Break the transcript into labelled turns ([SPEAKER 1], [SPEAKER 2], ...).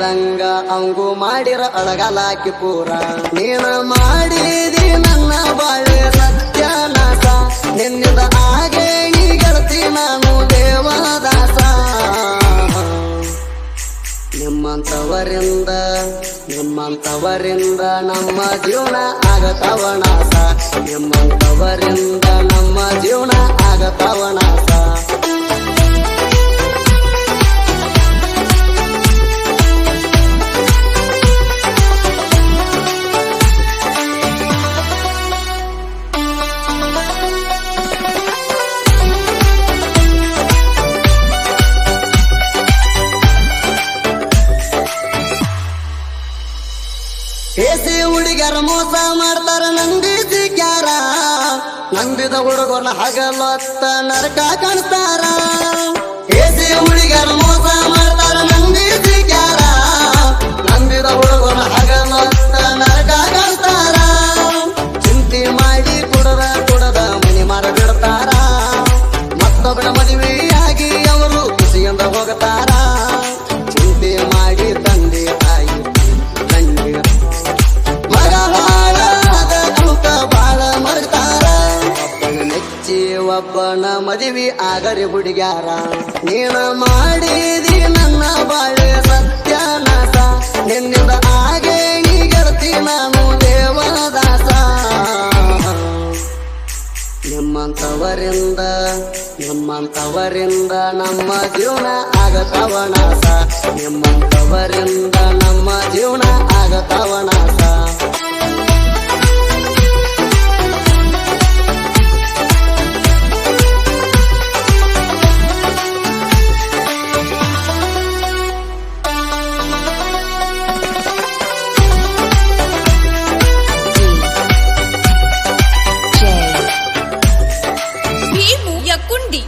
[SPEAKER 1] ಮಾಡಿದಂಗ ಅವಂಗು ಮಾಡಿರ ಅಳಗಲಾಕಿ ಪೂರ ನೀನ ಮಾಡಿದಿ ನನ್ನ ಬಾಳೆ ಸತ್ಯನಾಶ ನಿನ್ನಿದ ಹಾಗೆ ನೀ ಗೆಳತಿ ನಾನು ದೇವದಾಸ ನಿಮ್ಮಂತವರಿಂದ ನಮ್ಮ ಜೀವನ ಆಗತವ ನಾಶ ನಿಮ್ಮಂತವರಿಂದ ನಮ್ಮ ಜೀವನ ಆಗತವ ನಾಶ ಏಸಿ ಹುಡುಗರ ಮೋಸ ಮಾಡ್ತಾರ ನಂಬಿಸಿ ಕ್ಯಾರ ನಂಬಿದ ಹುಡುಗರನ್ನ ಹಗಲೊತ್ತ ನರಕ ಕಾಣಿಸ್ತಾರ ಏಸಿ ಹುಡುಗರ ಮೋಸ ಮಾಡ್ತಾರ ನಂಬಿಸಿ ಕ್ಯಾರ ನಂಬಿದ ಹುಡುಗರನ್ನ ಹಗಲೊತ್ತ ನರಕ ಕಾಣಿಸ್ತಾರ ಚಿಂತೆ ಮಾಡಿ ಕುಡದ ಮನಿ ಮಾರ ಬಿಡ್ತಾರ ಮತ್ತೊಬ್ಬರ ಮದುವೆಯಾಗಿ ಅವರು ಖುಷಿಯಿಂದ ಹೋಗ್ತಾರ ಚಿಂತೆ ಮಾಡಿ ತಂದೆ ತಾಯಿ ಒಬ್ಬನ ಮದುವೆ ಆಗರಿ ಹುಡುಗ್ಯಾರ ನೀನ ಮಾಡಿದಿ ನನ್ನ ಬಾಳೆ ಸತ್ಯನಾಶ ನಿನ್ನಿಂದ ಹಾಗೆ ನೀ ಗೆಳತಿ ನಾನು ದೇವದಾಸ ನಿಮ್ಮಂತವರಿಂದ ನಮ್ಮ ಜೀವನ ಆಗತವ ನಾಶ ನಿಮ್ಮಂತವರಿಂದ ನಮ್ಮ ಜೀವನ ಆಗತವ ನಾಶ
[SPEAKER 2] ಭೀಮು ಯಕ್ಕುಂಡಿ